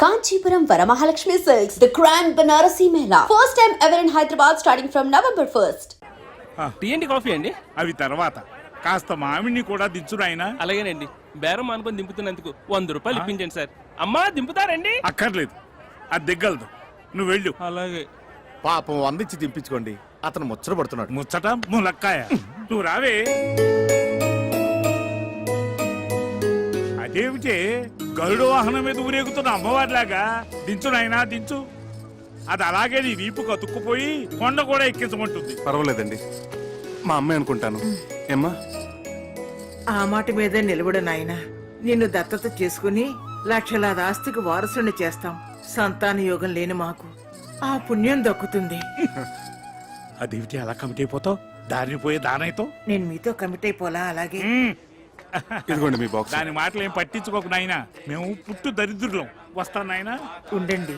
Kanchipuram Varamahalakshmi Silks, the Grand Banarasi Mela. First time ever in Hyderabad starting from November 1st. Tea అండి coffee అండి అవి తర్వాత కాస్త మామిడిని కూడా దించురాయినా. అలాగేనండి. బేరం అనుకుని దింపుతున్నందుకు 100 రూపాయలు ఇప్పించండి సార్. అమ్మా దింపుతారండి? అక్కర్లేదు, అది దిగ్గలదు, నువ్వు వెళ్ళు. అలాగే. పాపం అందించి దింపించుకోండి, అతను ముచ్చట పడుతున్నాడు. ముచ్చట ములక్కాయ, నువ్వు రావే. అదేమిటే గరుడు వాహనం మీద ఊరేగుతున్న అమ్మవారిలాగా దించు నాయనా దించు. అది అలాగే నీ వీపు కతుక్కుపోయి కొండ కూడా ఎక్కించమంటుంది. పర్వాలేదండి, మా అమ్మాయి అనుకుంటాను. ఏమ్మా? ఆ మాట మీదే నిలబడు నాయనా. నిన్ను దత్తత చేసుకుని లక్షలాది ఆస్తికి వారసుని చేస్తాం. సంతాన యోగం లేని మాకు ఆ పుణ్యం దక్కుతుంది. అదేమిటి అలా కమిటీ అయిపోతావు? దారిని పోయే దానైతో నేను మీతో కమిట్ అయిపోలా. అలాగే ఇదిగోండి మీ బాక్స్. దాని మాటలు ఏం పట్టించుకోకు నాయనా, మేము పుట్టు దరిద్రులం. వస్తాను నాయనా. ఉండండి,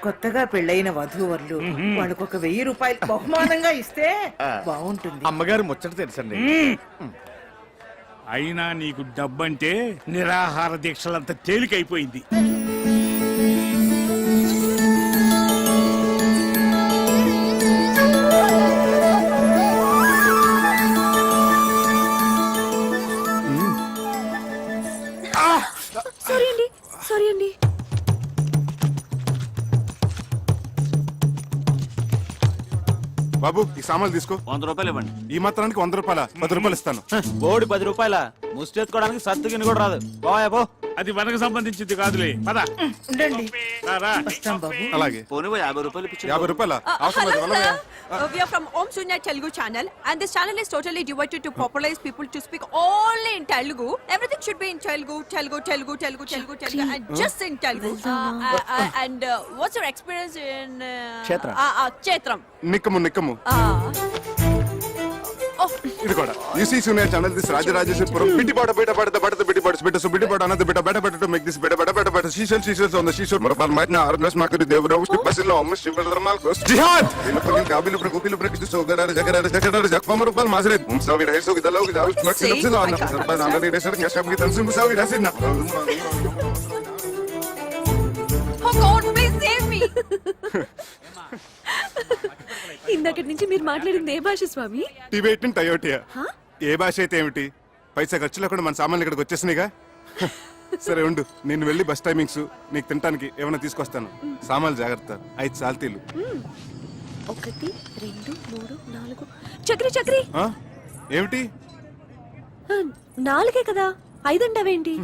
కొత్తగా పెళ్ళైన వధూవరులు వాళ్ళకు ఒక 1000 రూపాయలు బహుమానంగా ఇస్తే బాగుంటుంది. అమ్మగారు ముచ్చట తెలుసండి. అయినా నీకు డబ్బంటే నిరాహార దీక్షలంత తేలికైపోయింది. సారీ అండి. బాబు, ఈ సామాన్లు తీసుకో. 100 రూపాయలు ఇవ్వండి. ఈ మాత్రానికి 100 రూపాయల? 10 రూపాయలు ఇస్తాను. బోడి 10 రూపాయల ముష్టెత్తుకోవడానికి సత్తుకిని కూడా రాదు. పోయా. అది మనకు సంబంధించింది కాదులే, పద. ఉండండి, రా. వస్తాం బాబు. అలాగే. పోనీ 50 రూపాయలు ఇప్పించు. 50 రూపాయల అవసరం లేదు. Hello, sir. We are from Om Sunya Telugu channel, and this channel is totally devoted to popularize people to speak only in Telugu. Everything should be in Telugu, and just in Telugu. And what's your experience in Kshetram? నిక్కము. ఇది కూడా యూసీ సూనియర్ channel this Rajarajeswarapuram బిడ్డిపాట బిడ్డిపాట అన్నది బిడ్డ to make this బిడ్డ సీసల్స్ ఆన్ ద సీసల్ మరపల్ మైట్న ఆర్గస్ మాకరి దేవరావు బసిలో అమ్మ శివధర్మాల్ కోస్ జిహాద్ ఇనపగిల్ కాబిల్ ప్రకోపిల్ ప్రకిస్ సోగరార జగరార జక్వమర్ పల్ మాసరే ముసావి రైసో గిదలో గిదావు మక్సిలో అన్న సర్పద అందరి రేసర్ న్యాషం గి తన్సి ముసావి రాసిన. Oh God, please save me. ఇందక్కడి నుంచి మీరు మాట్లాడింది ఏ భాష స్వామి? టిబెట్ టయోటియా. ఏ భాష అయితే ఏమిటి, పైసా ఖర్చు లేకుండా మన సామాన్లు ఇక్కడికి వచ్చేసినాయిగా. సరే ఉండు, నేను వెళ్ళి బస్ టైమింగ్స్ నీకు తినడానికి ఏమైనా తీసుకొస్తాను. సామాన్లు జాగ్రత్త. 5 సాల్తీలు. 1 2 3 4. చక్రి ఏమిటి? 4 కదా, 5 అంటావేంటి?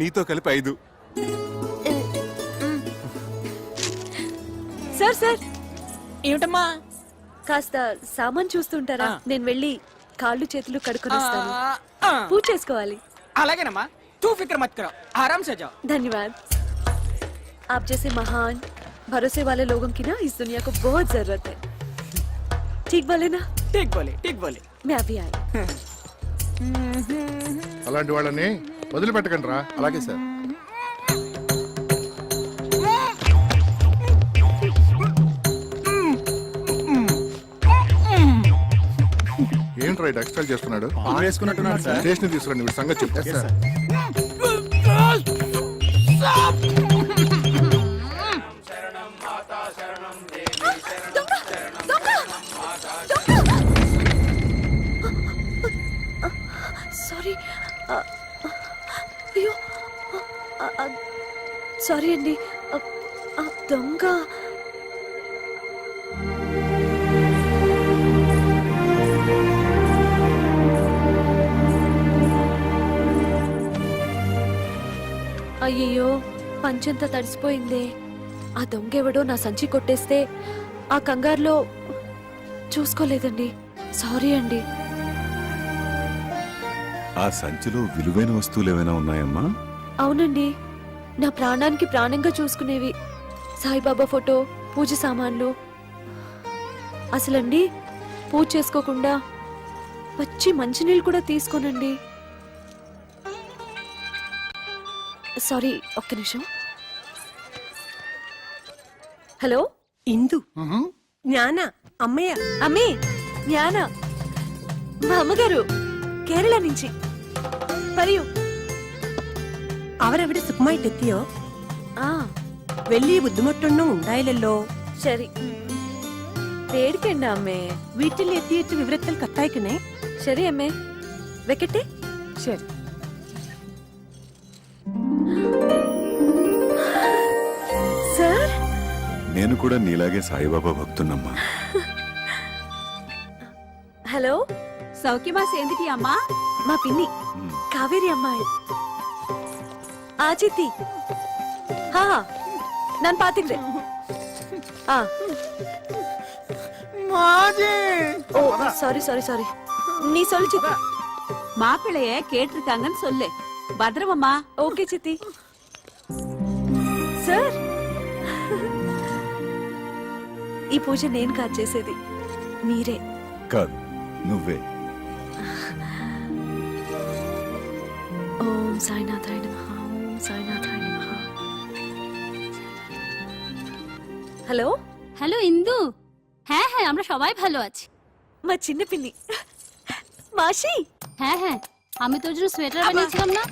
నీతో కలిపి 5. సార్ ఏమిటమ్మా? కాస్త సామాన్ చూస్తుంటారా? నేను వెళ్ళి కాళ్ళు చేతులు కడుక్కొని వస్తాను. పూజ చేసుకోవాలి. అలాగేనమ్మా, తూ ఫిక్ర్ మత్ కరో, ఆరామ్ సే జాओ. धन्यवाद. आप जैसे महान भरोसे वाले लोगों की ना इस दुनिया को बहुत जरूरत है. ठीक बोले ना? ठीक बोले. मैं अभी आई. అలాంటి వాళ్ళని వదిలిపెట్టకండి రా. అలాగే సార్. ఏంటి రైట్ ఎక్స్ట్రా చేస్తున్నాడు? వేసుకున్నట్టున్నాడు సార్. స్టేషన్ తీసుకురండి, వీడి సంగతి చెప్తా. సారీ. అయ్యో, సారీ అండి. దొంగ. అయ్యయ్యో, పంచంతా తడిసిపోయిందే. ఆ దొంగెవడో నా సంచి కొట్టేస్తే ఆ కంగారులో చూసుకోలేదండి. సారీ అండి. ఆ సంచిలో విలువైన వస్తువులు ఏమైనా ఉన్నాయమ్మా? అవునండి, నా ప్రాణానికి ప్రాణంగా చూసుకునేవి. సాయిబాబా ఫోటో, పూజ సామాన్లు. అసలండి పూజ చేసుకోకుండా వచ్చి మంచినీళ్ళు కూడా తీసుకోనండి. సారీ, ఒక్క నిమిషం. హలో, ఇందు, జ్ఞాన, అమ్మయ్య. అమ్మే, జ్ఞాన, మా అమ్మగారు കേരള నుంచి. പറയൂ. അവരവിടെ സുഖമായിട്ടെത്തിയോ? ആ വലിയ ബുദ്ധിമുട്ടൊന്നും ഉണ്ടായില്ലല്ലോ. ശരി. പേടിക്കണ്ട അമ്മേ. വീട്ടിലെത്തിയിട്ട് വിവരത്തിൽ കത്തയക്കണേ. ശരി അമ്മേ, വെക്കട്ടെ. ശരി. సార్ నేను కూడా నీలాగే సాయిబాబా భక్తున్నమ్మా. హలో, సౌఖ్యమా సేందిటి అమ్మా? మా పిన్ని కావేరి అమ్మాయి. ఆ చిత్తి హా நான் பாத்துக்கிறேன். ఆ ஓ சாரி சாரி சாரி. நீ சொல்லு சித்தி. மாப்பிள்ளைய கேட்டிருக்காங்கன்னு சொல்லு. பத்திரமம்மா. ఓకే చిత్తి. సార్, ఈ పూజ నేను కాదు చేసేది, మీరే. కాదు, నువ్వే. ఓం సాయినాథాయ నమః. ఓం సాయినాథాయ నమః. হ্যালো হ্যালো ইন্দু, হ্যাঁ হ্যাঁ আমরা সবাই ভালো আছি। মা চিন্ন পিন্নি মাসি। হ্যাঁ হ্যাঁ আমি তোর জন্য সোয়েটার বানিয়েছিলাম না,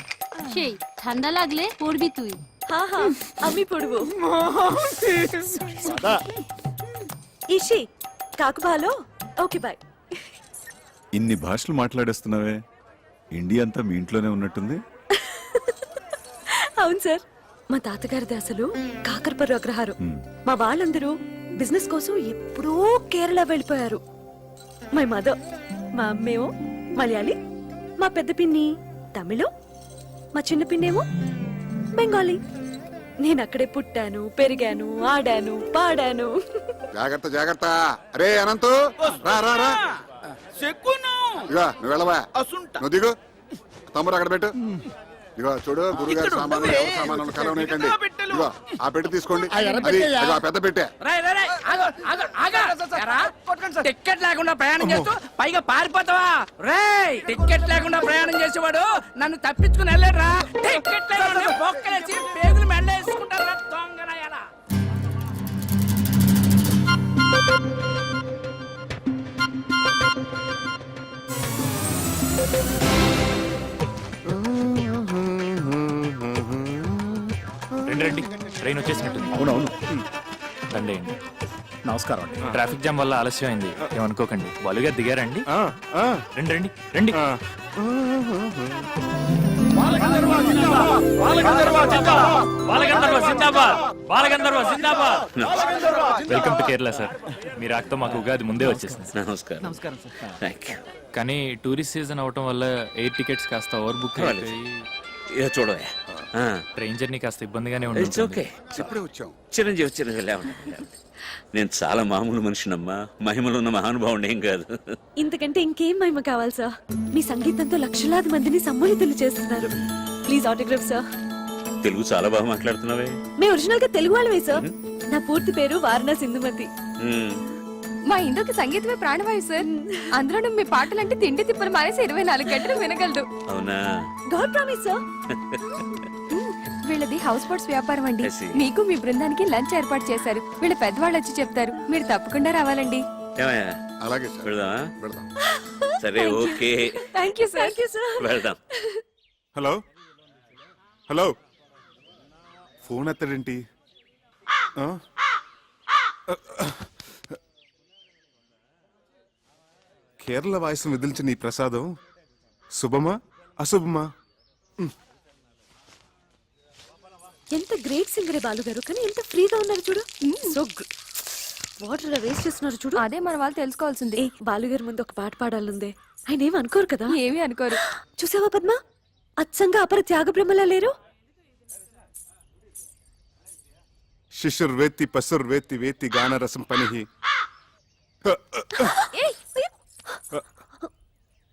সেই ঠান্ডা লাগলে পরবি তুই। হ্যাঁ হ্যাঁ আমি পড়বো। ఇషి కాకు భాలో. Okay bye. ఇన్ని భాషలు మాట్లాడేస్తున్నావే, ఇండియా అంతా మీ ఇంట్లోనే ఉన్నట్టుంది. అవును సార్, మా తాతగారిది అసలు కాకరపర్రు అగ్రహారం. మా వాళ్ళందరూ బిజినెస్ కోసం ఎప్పుడో కేరళ వెళ్ళిపోయారు. మై మదర్, మా అమ్మేమో మలయాళీ, మా పెద్ద పిన్ని తమిళం, మా చిన్న పిన్నేమో బెంగాలీ. నేను అక్కడే పుట్టాను, పెరిగాను, ఆడాను, పాడాను. జాగ్రత్త జాగ్రత్త. అరే అనంతు, రా రా రా. ఇగో నువ్వు వెళ్ళవా, నువ్వు దిగు. తమ్ముడు అక్కడ పెట్టు. ఇగో చూడు, గురుగారి సామాను ఎవరి సామాను కలవనీయకండి. ఇగో ఆ పెట్టి తీసుకోండి. అది ఇగో ఆ పెద్ద పెట్టే. టికెట్ లేకుండా ప్రయాణం చేస్తూ పైగా పారిపోతావా? రేయ్, టికెట్ లేకుండా ప్రయాణం చేసేవాడు నన్ను తప్పించుకుని వెళ్ళాడురా. టికెట్ లేకుండా బొక్కలేసి పేగులు మెళ్ళేసుకుంటారా దొంగనాయాలా. రండి, ట్రైన్ వచ్చేసినట్టుంది. అవునవును. రండి. నమస్కారం అండి. ట్రాఫిక్ జామ్ వల్ల ఆలస్యం అయింది, ఏమనుకోకండి. వాళ్ళుగా దిగారండి. రండి రండి రండి. Welcome to Kerala sir. మీ రాకతో మాకు ఉగాది ముందే వచ్చేసింది. నమస్కారం సార్. కానీ టూరిస్ట్ సీజన్ అవటం వల్ల ఎయిర్ టికెట్స్ కాస్త ఓవర్ బుక్ అయిపోయి చూడవే, ట్రైన్ జర్నీ కాస్త ఇబ్బందిగానే ఉంటుంది. ఇప్పుడే వచ్చాం. చిరంజీవి నేను చాలా మామూలు మనిషినమ్మా, మహిమలో ఉన్న మహానుభావుడు ఏం కాదు. ఇంతకంటే ఇంకేం మహిమ కావాలి సార్? మీ సంగీతంతో లక్షలాది మందిని సమ్మోహితులు చేస్తున్నారు. Please autograph sir. తెలుగు చాలా బాగా మాట్లాడుతున్నావే. మేము ఒరిజినల్ గా తెలుగు వాళ్ళమే సార్. నా పూర్తి పేరు వారణా సింధుమతి. మా ఇందుకి సంగీతమే ప్రాణవాయు సార్. అందులోనూ మీ పాటలంటే తిండి తిప్పలు మానేసి 24 గంటలు వినగలదు. అవునా? God promise sir. వీళ్ళది హౌస్ బోట్స్ వ్యాపారం అండి. మీకు మీ బృందానికి లంచ్ ఏర్పాటు చేశారు. వీళ్ళ పెద్దవాళ్ళు వచ్చి చెప్తారు, మీరు తప్పకుండా రావాలండి. ఏమయ్యా, అలాగే సార్. వెళ్దామా? వెళ్దాం. సరే, ఓకే, థ్యాంక్ యూ సార్. వెళ్దాం. హలో హలో, ఫోన్ ఎత్తడేంటి? కేరళ వాయిస్ విదిల్చిన ఈ ప్రసాదం శుభమా అశుభమా? ఎంత గ్రేట్ సింగరే బాలు గారు, కానీ ఎంత ఫ్రీగా ఉన్నారు చూడు. సో వాటర్ వేస్ట్ చేస్తున్నారు చూడు. అదే మన వాళ్ళు తెలుసుకోవాల్సింది. బాలు గారి ముందు ఒక పాట పాడాలందే. ఆయన ఏమి అనుకోరు కదా? ఏమీ అనుకోరు. చూసావా పద్మ, అచ్చంగా అపర త్యాగ బ్రహ్మలా లేరు. శిశుర్వేత్తి పశుర్వేత్తి వేత్తి గానరసం పనిహి.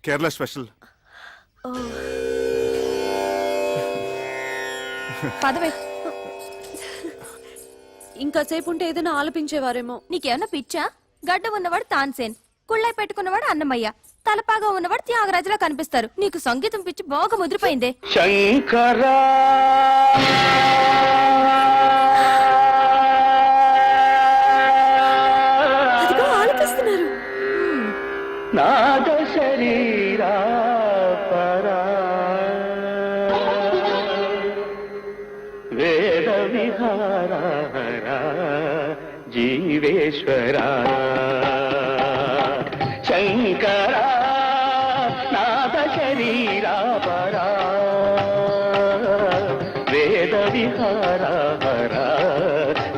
కేరళ స్పెషల్. పదవే. ఇంకా సేపు ఉంటే ఏదైనా ఆలపించేవారేమో. నీకేమన్నా పిచ్చా? గడ్డ ఉన్నవాడు తాన్సేన్, కుళ్ళై పెట్టుకున్నవాడు అన్నమయ్య, తలపాగా ఉన్నవాడు త్యాగరాజులా కనిపిస్తారు. నీకు సంగీతం పిచ్చి బాగా ముదిరిపోయిందే. శంకరా అదిగో ఆలపిస్తున్నారు. నాద శరీరా పరా వేద విహా హర హర జీవేశ్వర శంకర నాద శరీరాపరా వేద విహార హర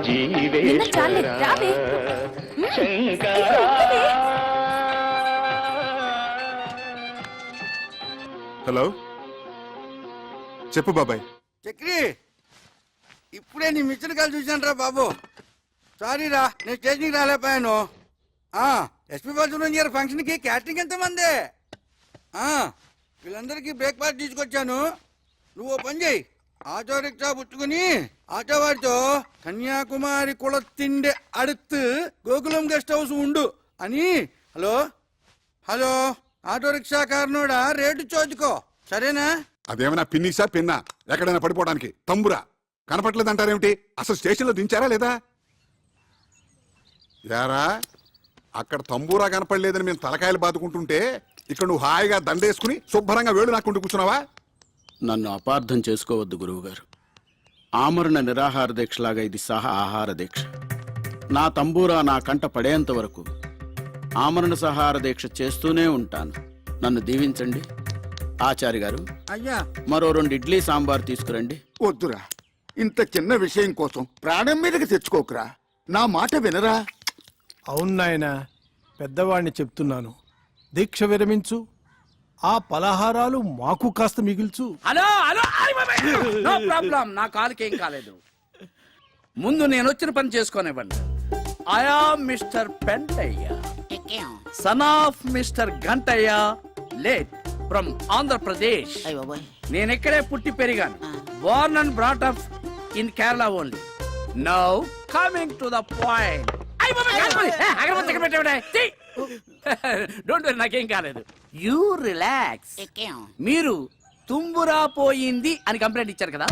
జీవేశ్వర శంకర. హలో చెప్పు బాబాయ్. చక్రి ఇప్పుడే నీ మిక్చర్ కాల్ చూశాను రా బాబు. సారీ రా, నేను స్టేషన్కి రాలేకపోయాను. ఎస్పీ బాలసుబ్రహ్మణ్యం గారి ఫంక్షన్కి క్యాటరింగ్ ఎంతమంది? వీళ్ళందరికీ బ్రేక్ఫాస్ట్ తీసుకొచ్చాను. నువ్వు ఓ పని చేయి, ఆటో రిక్షా పుచ్చుకుని ఆటో వాడితో కన్యాకుమారి కుల తిండే అడుతు గోకులం గెస్ట్ హౌస్ ఉండు అని. హలో హలో ఆటో రిక్షా కారణోడా రేటు చోదుకో, సరేనా? అదేమైనా పిన్నిసా పిన్నా ఎక్కడైనా పడిపోవడానికి తంబురా కనపట్లేదంటారేమిటి? అసలు స్టేషన్లో దించారా లేదా? యారా అక్కడ తంబూరా కనపడలేదని మేము తలకాయలు బాదుకుంటుంటే ఇక్కడ నువ్వు హాయిగా దండేసుకుని శుభ్రంగా వేడు నాకుంటూ కూర్చున్నావా? నన్ను అపార్థం చేసుకోవద్దు గురువుగారు. ఆమరణ నిరాహార దీక్షలాగా ఇది సహా ఆహార దీక్ష. నా తంబూరా నా కంట పడేంత వరకు ఆమరణ సహార దీక్ష చేస్తూనే ఉంటాను. నన్ను దీవించండి. ఆచార్య గారు, అయ్యా మరో 2 ఇడ్లీ సాంబార్ తీసుకురండి. వద్దురా, ఇంత చిన్న విషయం కోసం ప్రాణం మీదకి తెచ్చుకోకురా. నా మాట వినరా? అవును నాయనా, పెద్దవాడిని చెప్తున్నాను. దీక్ష విరమించు, ఆ పలహారాలు మాకు కాస్త మిగిల్చు. హలో హలో, నో ప్రాబ్లం, నా కాలుకి ఏం కాలేదు. ముందు నేను వచ్చిన పని చేసుకోనివ్వండి. I am mister Pentaiah, son of mister Gantaiah, late from Andhra Pradesh. నేను ఇక్కడే పుట్టి పెరిగాను. Born and brought up in Kerala only. Now coming to the point. Don't worry, నాకేం కాలేదు. You relax. మీరు తుంబురా పోయింది అని కంప్లైంట్ ఇచ్చారు కదా?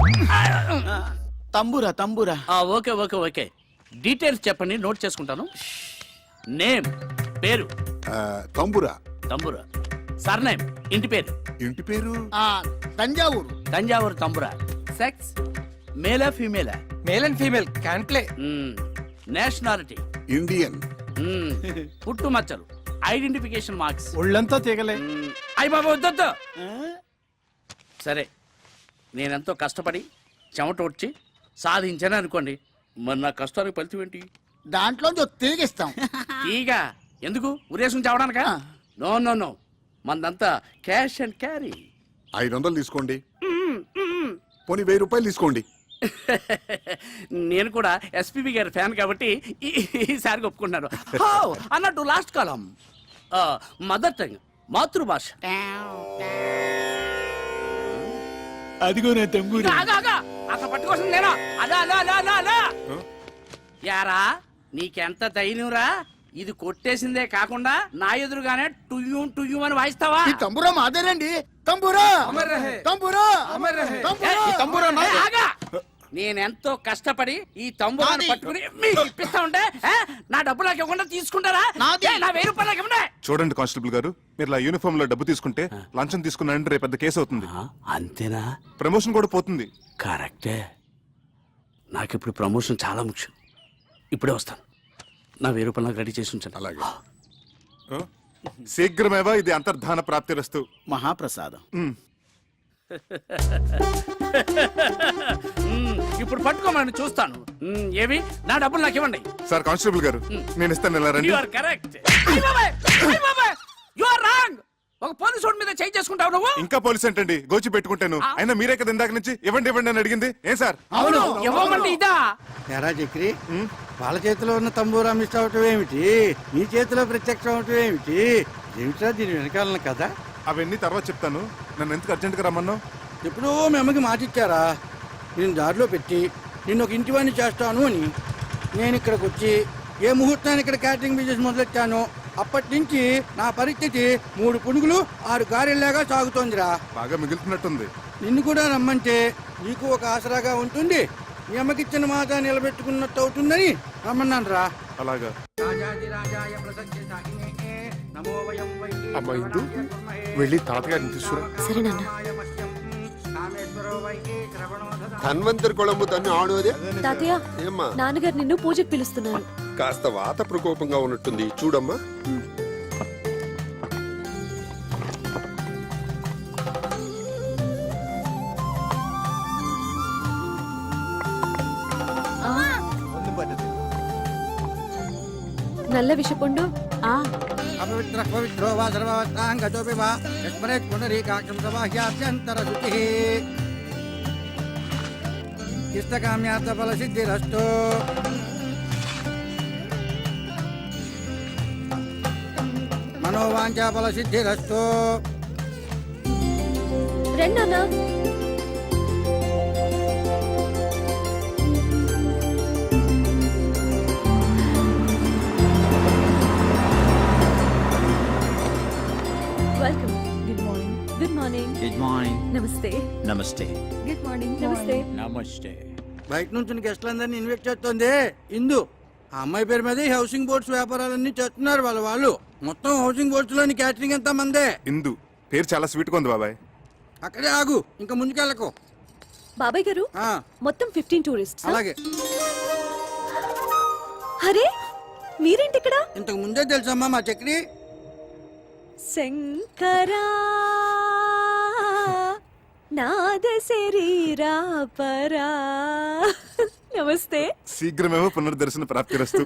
తంబురా తంబురా. ఓకే ఓకే ఓకే, డీటెయిల్స్ చెప్పండి, నోట్ చేసుకుంటాను. నేమ్ పేరు? తంబురా. తంబురా. సర్నేమ్ ఇంటి పేరు? ఇంటి పేరు తంజావూరు. తంజావూరు తంబురా. సెక్స్ మేలా ఫీమేలా? Male and female can play. Nationality? Indian. పుట్టు మచ్చలు, ఐడెంటిఫికేషన్ మార్క్స్? ఒళ్ళంతా తెగలే. అయ్య బాబా వద్దొద్దు. సరే, నేనెంతో కష్టపడి చెమట వచ్చి సాధించాను అనుకోండి, మరి నా కష్టానికి ఫలితం ఏంటి? దాంట్లో తీగిస్తాం. ఈగ ఎందుకు? ఉరేసుకుని చావడానికా? నో నో నో, మందంతా క్యాష్ అండ్ క్యారీ. 500 తీసుకోండి, పోనీ 1000 రూపాయలు తీసుకోండి. నేను కూడా ఎస్పీబీ గారి ఫ్యాన్ కాబట్టి ఈసారి ఒప్పుకున్నాను. అన్నట్టు లాస్ట్ కాలం మదర్ టంగ్, మాతృభాష. అదిగో నా తంబూరా. అసలు పట్టుకోసం నేనా? అలా అలా అలా అలా అలా. యారా, నీకెంత ధైర్యంరా? ఇది కొట్టేసిందే కాకుండా నా ఎదురుగానే టుయ్యూ టుయ్యూ అని వాయిస్తావా? తంబురా మాదేనండి. తంబురా తంబురా తంబురా. నేనెంతో కష్టపడి ఈ తంబురాన్ని పట్టుకుని మీకు ఇప్పిస్తా ఉంటే నా డబ్బు నాకు ఇవ్వకుండా తీసుకుంటారా? నా 1000 రూపాయలు నాకు ఇవ్వండి. చూడండి కానిస్టేబుల్ గారు, మీరు ఇలా యూనిఫామ్ లో డబ్బు తీసుకుంటే లంచం తీసుకున్నారంటే రేపు పెద్ద కేసు అవుతుంది. అంతేనా? ప్రమోషన్ కూడా పోతుంది. కరెక్టే. నాకు ఇప్పుడు ప్రమోషన్ చాలా ముఖ్యం. ఇప్పుడే వస్తాను. నా 1000 రూపాయలు నాకు రెడీ చేసి ఉంచండి. అలాగే. శీఘ్రమేవా ఇది అంతర్ధాన ప్రాప్తిరస్తు. మహాప్రసాదం. ఇప్పుడు పట్టుకోమని చూస్తాను. ఏవి? నా డబ్బులు నాకు ఇవ్వండి. సార్ కానిస్టేబుల్ గారు, నేను ఇస్తాను, ఇలా రండి. You are correct. You are wrong. ఒక పోలీసు వాడి మీద చేయి చేసుకుంటావు నువ్వు. ఇంకా పోలీస్ ఏంటండి, గోచి పెట్టుకుంటాను. అయినా మీరే కదా ఇందాక నుంచి ఇవ్వండి ఇవ్వండి అని అడిగింది. ఏం సార్? అవును, ఇవ్వమంటే ఇదా? ఎరా చక్రి, వాళ్ళ చేతిలో ఉన్న తంబూరా మిస్ అవటం ఏమిటి? నీ చేతిలో ప్రత్యక్షం అవటం ఏమిటి? ఏమిట్రా దీని వెనకాలన కదా? అవన్నీ తర్వాత చెప్తాను. నన్ను ఎందుకు అర్జెంట్గా రమ్మన్నావు? ఎప్పుడో మీ అమ్మకి మాట ఇచ్చారా, నేను దారిలో పెట్టి నిన్ను ఒక ఇంటివాణ్ణి చేస్తాను అని. నేను ఇక్కడికి వచ్చి ఏ ముహూర్తాన్ని ఇక్కడ క్యాటరింగ్ బిజినెస్ మొదలెట్టాను, అప్పటి నుంచి నా పరిస్థితి 3 పునుగులు 6 గారెల్లాగా సాగుతోందిరా. బాగా మిగులుతున్నట్టుంది. నిన్ను కూడా రమ్మంటే నీకు ఒక ఆసరాగా ఉంటుంది, మీ అమ్మకిచ్చిన మాట నిలబెట్టుకున్నట్టు అవుతుందని రమ్మన్నాను రా. అలాగా. అమ్మా ఇందు, వెళ్ళి తాతగారిని తీసుకురా. సరే నాన్న. ధన్వంతరి కొಳಂಬు తన్ని ఆడోదే తాతయ్య ఏమ్మా నాన్నగారు నిన్ను పూజకు పిలుస్తున్నారు. కాస్త వాత ప్రకోపంగా ఉన్నట్టుంది చూడమ్మా. నల్ల విషపండు. అపవిత్ర పవిత్రో వా సర్వవత్రాంగతోపి వా యస్మరేత్ పునరీకాక్షం సమాహ్యాభ్యంతర శుచిః ఇష్టకామ్యార్థ ఫల సిద్ధిరస్తు. మనోవాంఛా ఫల సిద్ధిరస్తు. రెండన్నా welcome. Good morning. Good morning. Good morning. నమస్తే. నమస్తే. Good morning. నమస్తే. నమస్తే. బయట నుంచి గెస్ట్లందరినీ ఇన్వైట్ చేస్తుంది ఇందు. ఆ అమ్మాయి పేరు మీద ఈ హౌసింగ్ బోర్డ్స్ వ్యాపారాలన్నీ చేస్తున్నారు వాళ్ళు. మొత్తం హౌసింగ్ బోర్డ్స్ లోని క్యాటరింగ్ ఎంత మందే. ఇందు పేరు చాలా స్వీట్ గా ఉంది బాబాయ్. అక్కడే ఆగు, ఇంకా ముందుకెళ్ళకు. బాబాయ్ గారు ఆ, మొత్తం 15 టూరిస్ట్స్. అలాగే. అరే మీరేంటి ఇక్కడ? ఇంతకు ముందే తెలుసమ్మా మా చక్రి. శంకరా నాద శరీరా పరా. నమస్తే. శీఘ్రమేమో పునర్దర్శన ప్రాప్తిరస్తు.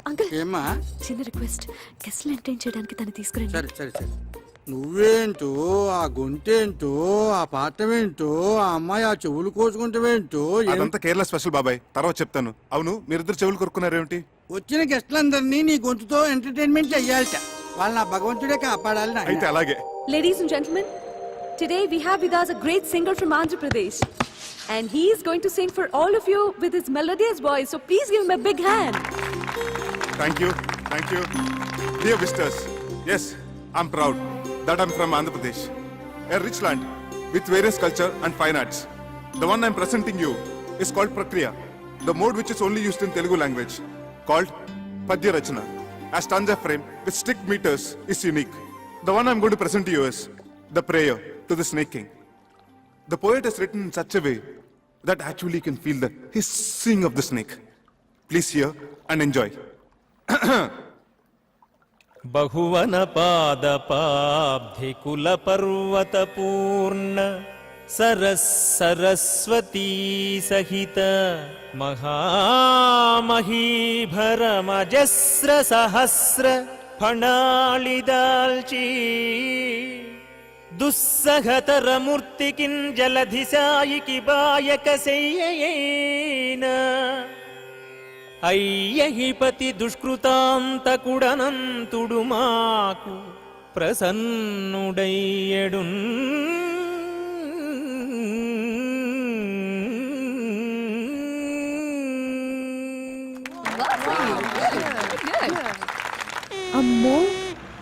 అంకుల్ ఏమ్మా? చిన్న రిక్వెస్ట్, గెస్ట్లు ఎంటర్టైన్ చేయడానికి తను తీసుకురండి. సరే సరే సరే. నువ్వేంటో, ఆ గొంతేంటో, ఆ పాటమేంటో, ఆ అమ్మాయి ఆ చెవులు కోసుకుంటావేంటో. అదంతా కేరళ స్పెషల్ బాబాయ్, తర్వాత చెప్తాను. అవును మీరిద్దరు చెవులు కొరుకున్నారేమిటి? వచ్చిన గెస్ట్లందరినీ నీ గొంతుతో ఎంటర్టైన్మెంట్ చెయ్యాలట. వాళ్ళు నా భగవంతుడే కాపాడాలి నాయనా. అయితే అలాగే. Ladies and gentlemen, today we have with us a great singer from Andhra Pradesh, and he is going to sing for all of you with his melodious voice. So please give him a big hand. Thank you. Thank you. Dear visitors, yes, I'm proud that I'm from Andhra Pradesh, a rich land with various culture and fine arts. The one I'm presenting you is called Prakriya, the mode which is only used in Telugu language, called Padya Rachana. A stanza frame with strict meters is unique. The one I'm going to present to you is the prayer to the snake king. The poet has written in such a way that actually you can feel the hissing of the snake. Please hear and enjoy. బహువన పాదపాబ్ధి కుల పర్వత పూర్ణ సరస్వతీ సహిత మహామహీభరమజస్ర సహస్ర ఫణాళిదాల్చీ దుస్సహతర మూర్తికిన్ జలధిసాయికి బాయక శయ్యయేన అయ్యహిపతి దుష్కృతాంతకుడనంతుడు మాకు ప్రసన్నుడయ్యడున్. అమ్మో,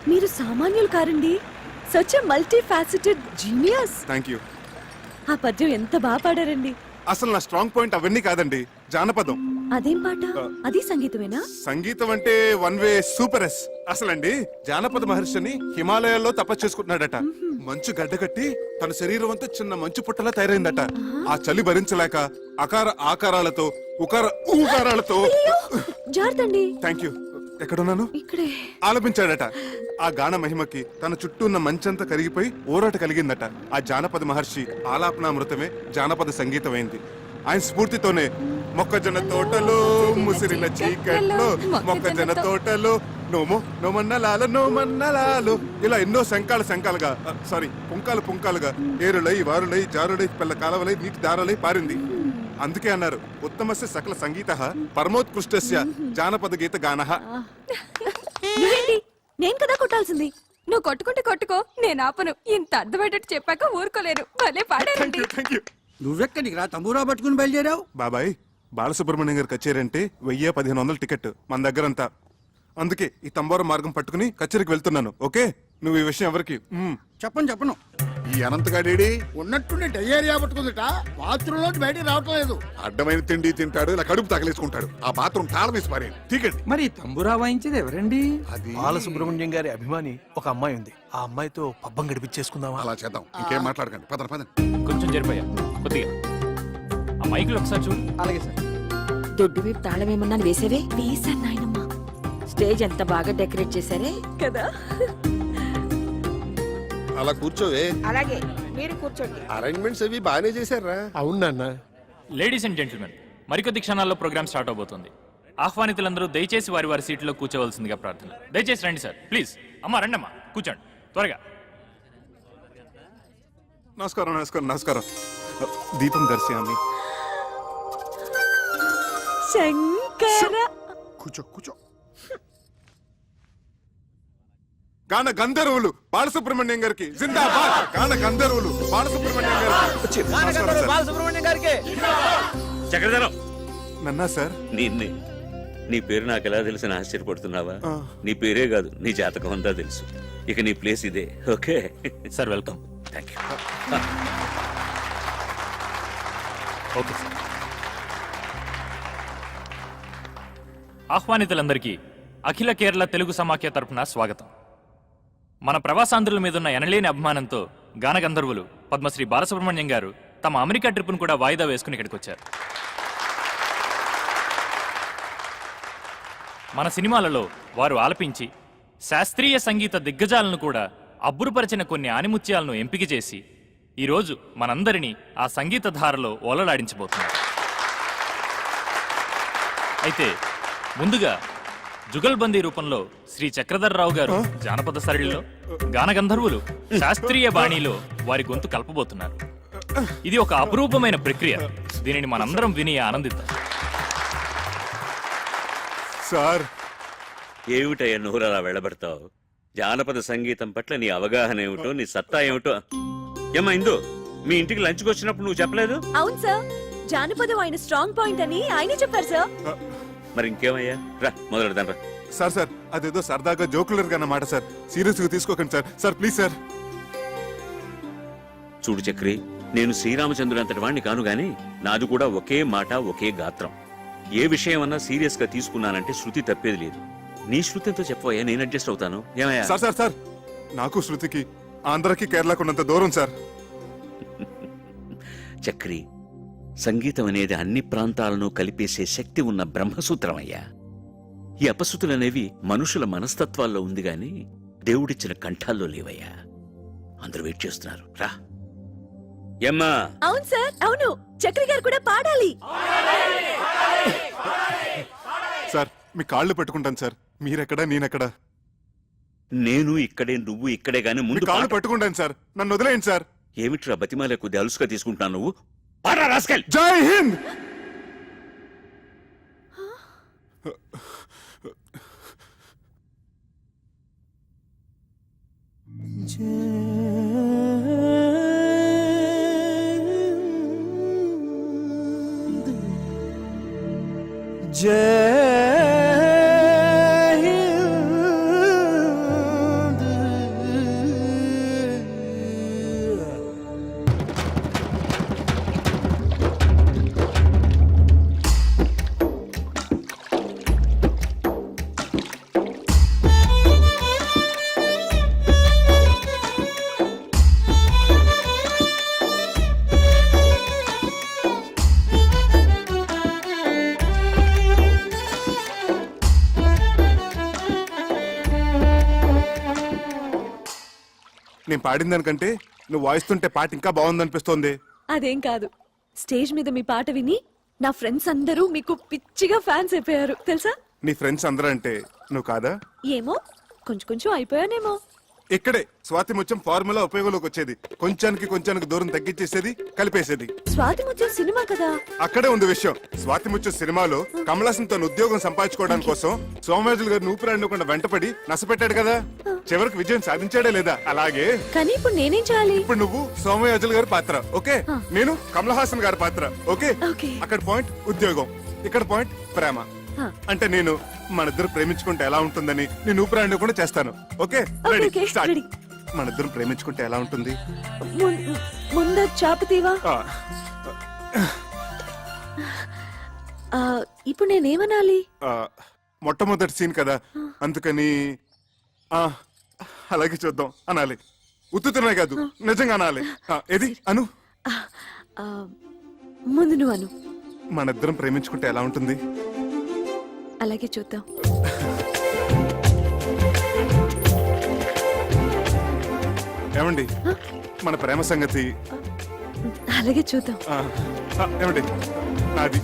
మీరు సామాన్యులు కారండి. Such a multi faceted genius. Thank you. ఆ పద్యం ఎంత బాగా పాడారండి. అసలు నా స్ట్రాంగ్ పాయింట్ అవన్నీ కాదండి, జానపదం. అదేం పాట? అది సంగీతమేనా? సంగీతం అంటే వన్ వే సూపర్ ఎస్. అసలండి జానపద మహర్షిని హిమాలయాల్లో తపస్సు చేసుకుంటున్నాడట. మంచు గడ్డకట్టి తన శరీరం అంతా చిన్న మంచు పుట్టలా తయారైందట. ఆ చలి భరించలేక అకార ఆకారాలతో ఉకార ఊకారాలతో జార్తండి. Thank you. ఎక్కడున్నాను? ఇక్కడే. ఆలపించాడట. ఆ గాన మహిమకి తన చుట్టూ ఉన్న మంచంతా కరిగిపోయి ఊరట కలిగిందట. ఆ జానపద మహర్షి ఆలాపనామృతమే జానపద సంగీతమైంది. ఆయన స్ఫూర్తితోనే మొక్కజొన్న తోటలో ముసిరిన చీకట్లో మొక్కజొన్న తోటలో నోమన్నలాలు ఇలా ఎన్నో శంకాలుగా పుంకాలుగా ఏరులై వారులై జారులై పిల్ల కాలవలై నీటి దారులై పారింది. అందుకే అన్నారు ఉత్తమస్య సకల సంగీత పరమోత్కృష్టస్య జానపద గీత గానః. నువ్వేంటి? నేను కదా కొట్టాల్సింది. నువ్వు కొట్టుకుంటే కొట్టుకో, నేను ఆపను. ఇంత అర్థమయ్యేటట్టు చెప్పాక ఊరుకోలేరు. భలే పాడారండి. నువ్వెక్కడికి రా తంబూరా పట్టుకుని బయలుదేరావు? బాబాయ్, బాలసుబ్రహ్మణ్యం గారు కచేరీ అంటే 1000-1500 టికెట్ మన దగ్గరంతా. అందుకే ఈ తంబోర మార్గం పట్టుకుని కచేరికి వెళ్తున్నాను. ఓకే, నువ్వు ఈ విషయం ఎవరికి చెప్పను ఈ అనంతగాడేడి ఉన్నట్టుండి డయేరియా పట్టుకుందిట, బాత్రూమ్ లో బయటికి రావటం లేదు. అడ్డమైన తిండి తింటాడు, ఇలా కడుపు తగలేసుకుంటాడు. ఆ బాత్రూమ్ తాళం వేసి పారేయండి. ఠీకండి. మరి తంబురా వాయించేది ఎవరండి? అది బాలసుబ్రహ్మణ్యం గారి అభిమాని ఒక అమ్మాయి ఉంది. ఆ అమ్మాయితో పబ్బం గడిపించేసుకుందామా? అలా చేద్దాం. ఇంకేం మాట్లాడకండి. పదండి. కొంచెం జరిపోయా కొద్దిగా ఆ మైకులు ఒకసారి చూడు. అలాగే సార్. దొడ్డు వైపు తాళం ఏమన్నా వేసేవే? వేసాను నాయనమ్మా. స్టేజ్ ఎంత బాగా డెకరేట్ చేశారే కదా. అలా కూర్చోవే. అలాగే మీరు కూర్చోండి. అరేంజ్మెంట్స్ అవి బాగానే చేశారా? అవును నాన్న. లేడీస్ అండ్ జెంటిల్మెన్, మరికొద్ది క్షణాల్లో ప్రోగ్రామ్ స్టార్ట్ అవబోతుంది. ఆహ్వానితులందరూ దయచేసి వారి వారి సీట్లో కూర్చోవలసిందిగా ప్రార్థన. దయచేసి రండి సార్, ప్లీజ్. అమ్మా రండమ్మా, కూర్చోండి త్వరగా. నమస్కారం. దీపం దర్శయామి. శంకర. కూర్చో. గాన గంధర్వులు బాలసుబ్రహ్మణ్యం గారికి జిందాబాద్. గాన గంధర్వులు బాలసుబ్రహ్మణ్యం గారికి. బాలసుబ్రహ్మణ్యం గారికి. చక్రధరం, నన్నా సార్? నిన్నే. నీ పేరు నాకు ఎలా తెలిసిన ఆశ్చర్యపడుతున్నావా? నీ పేరే కాదు, నీ జాతకం అంతా తెలుసు. ఇక నీ ప్లేస్ ఇదే. Okay sir, welcome. Thank you. Okay sir. ఆహ్వానితులందరికీ అఖిల కేరళ తెలుగు సమాఖ్య తరపున స్వాగతం. మన ప్రవాసాంధ్రుల మీదున్న ఎనలేని అభిమానంతో గానగంధర్వులు పద్మశ్రీ బాలసుబ్రహ్మణ్యం గారు తమ అమెరికా ట్రిప్ను కూడా వాయిదా వేసుకుని ఇక్కడికి వచ్చారు. మన సినిమాలలో వారు ఆలపించి శాస్త్రీయ సంగీత దిగ్గజాలను కూడా అబ్బురుపరిచిన కొన్ని ఆనిముత్యాలను ఎంపిక చేసి ఈరోజు మనందరినీ ఆ సంగీత ధారలో ఓలలాడించబోతున్నారు. అయితే ముందుగా జుగల్బందీ రూపంలో శ్రీ చక్రధర్రావు గారు జానపద సరళిలో, గానగంధర్వులు శాస్త్రీయ బాణీలో వారి గొంతు కలపబోతున్నారు. ఇది ఒక అపురూపమైన ప్రక్రియ. దీనిని మనందరం విని ఆనందిద్దాం. సార్, ఏమిటయ్యా నోరు అలా వెళ్ళబడతావు? జానపద సంగీతం పట్ల నీ అవగాహన ఏమిటో, నీ సత్తా ఏమిటో. ఏమ్మా ఇందు, మీ ఇంటికి లంచ్కి వచ్చినప్పుడు నువ్వు చెప్పలేదు? అవును సార్, జానపదం ఆయన స్ట్రాంగ్ పాయింట్ అని ఆయనే చెప్పారు సార్. మరి ఇంకేమయ్యా, రా మొదలెడదాం రా. సార్ అదేదో సరదాగా జోకులర్ గా అన్నమాట సార్. సీరియస్ గా తీసుకోకండి సార్ ప్లీజ్ సార్. చూడు చక్రి, నేను శ్రీరామచంద్రుడు అంతటి వాణ్ణి కాను గాని నాది కూడా ఒకే మాట, ఒకే గాత్రం. ఏ విషయం అన్నా సీరియస్ గా తీసుకున్నానంటే శృతి తప్పేది లేదు. నీ శృతి ఎంతో చెప్పవయ్యా, నేను అడ్జస్ట్ అవుతాను. ఏమయ్యా? సార్ నాకు శృతికి ఆంధ్రకి కేరళకు ఉన్నంత దూరం సార్. చక్రి, సంగీతం అనేది అన్ని ప్రాంతాలను కలిపేసే శక్తి ఉన్న బ్రహ్మసూత్రం అయ్యా. ఈ అపశృతులనేవి మనుషుల మనస్తత్వాల్లో ఉంది గాని దేవుడిచ్చిన కంఠాల్లో లేవయ్యా. అందరూ వెయిట్ చేస్తున్నారు, రా. ఏమ్మా? అవును సార్, అవును. చక్రి గారు కూడా పాడాలి. సార్, మీ కాళ్ళు పెట్టుకుంటాను సార్. మీరెక్కడా, నేనెక్కడా? నేను ఇక్కడే, నువ్వు ఇక్కడే గాని మీ ముందు కాళ్ళు పెట్టుకుంటాను సార్. నన్ను వదిలేయండి సార్. ఏమిట్రా బతిమాలే కొద్ది అలుసుగా తీసుకుంటున్నావు నువ్వు? పాడరా రాస్కెల్. జై హింద్. నేను పాడిన దానికంటే నువ్వు వాయిస్తుంటే పాట ఇంకా బాగుందనిపిస్తోంది. అదేం కాదు, స్టేజ్ మీద మీ పాట విని నా ఫ్రెండ్స్ అందరూ మీకు పిచ్చిగా ఫ్యాన్స్ అయిపోయారు తెలుసా. నీ ఫ్రెండ్స్ అందరూ అంటే నువ్వు కాదా? ఏమో, కొంచెం అయిపోయానేమో. ఇక్కడే స్వాతి ముత్యం ఫార్ములా ఉపయోగంలోకి వచ్చేది. కొంచానికి దూరం తగ్గించేసేది, కలిపేసేది. స్వాతి ముత్యం సినిమా కదా. అక్కడే ఉంది విషయం. స్వాతి ముత్యం సినిమాలో కమలాసన్ తన ఉద్యోగం సంపాదించుకోవడానికి కోసం సోమరాజులు గారు ఊపిరాడకుండా వెంటపడి నసపెట్టాడు కదా. చివరికి విజయం సాధించాడే లేదా? అలాగే కానీ ఇప్పుడు నేనేం చేయాలి? ఇప్పుడు నువ్వు సోమయాజులు గారి పాత్ర, ఓకే? నేను కమల్ హాసన్ గారి పాత్ర, ఓకే? ఓకే. అక్కడ పాయింట్ ఉద్యోగం, ఇక్కడ పాయింట్ ప్రేమ. అంటే నేను మన ఇద్దరు ప్రేమించుకుంటే ఎలా ఉంటుందని నేను ఊపిరాండి కూడా చేస్తాను. Okay ready okay, start. Ready. మన ఇద్దరు ప్రేమించుకుంటే ఎలా ఉంటుంది? ముందు చాప తీవా. ఆ, ఇప్పుడు నేనేమనాలి? ఆ, మొట్టమొదటి సీన్ కదా అందుకని ఆ అలాగే చూద్దాం అనాలి. ఉత్తుతున్నాయి కాదు నిజంగా అనాలి. ఏది అను. ముందు నువ్వు అను. మన ఇద్దరం ప్రేమించుకుంటే ఎలా ఉంటుంది? అలాగే చూద్దాం. ఏమండి మన ప్రేమ సంగతి? అలాగే చూద్దాం. ఏమండి నాది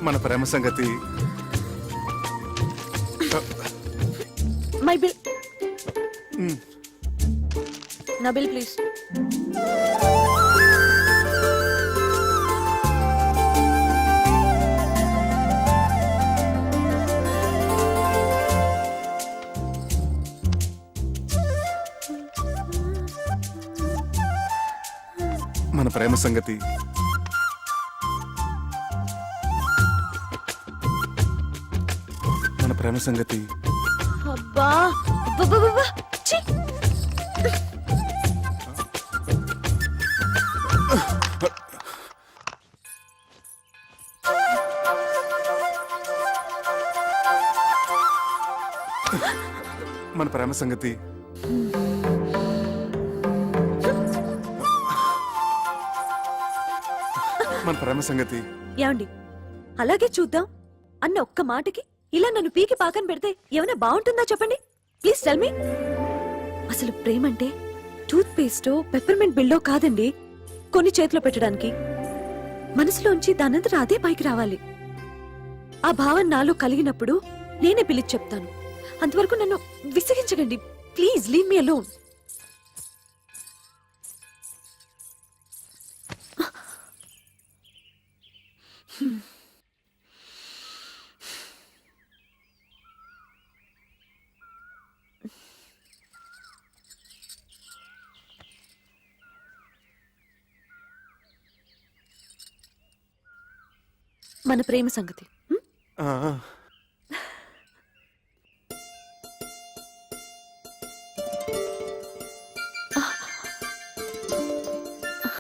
మన ప్రేమ సంగతి? My bill. నా బిల్ ప్లీజ్. మన ప్రేమ సంగతి? మన ప్రేమ సంగతి? అబ్బా అబ్బబ్బబ్బబ్బా! ఛీ! మన ప్రేమ సంగతి? మన ప్రేమ సంగతి? ఏమండి అలాగే చూద్దాం అన్న ఒక్క మాటకి ఇలా నన్ను పీకి పాకని పెడితే ఏమైనా బాగుంటుందా చెప్పండి ప్లీజ్ టెల్ మీ. అసలు ప్రేమంటే టూత్ పేస్టో పెప్పర్మెంట్ బిల్డో కాదండి, కొన్ని చేతిలో పెట్టడానికి. మనసులోంచి దానంతట అదే పైకి రావాలి. ఆ భావన నాలో కలిగినప్పుడు నేనే పిలిచి చెప్తాను. అంతవరకు నన్ను విసిగించకండి ప్లీజ్, లీవ్ మీ అలోన్. మన ప్రేమ సంగతి. ఆ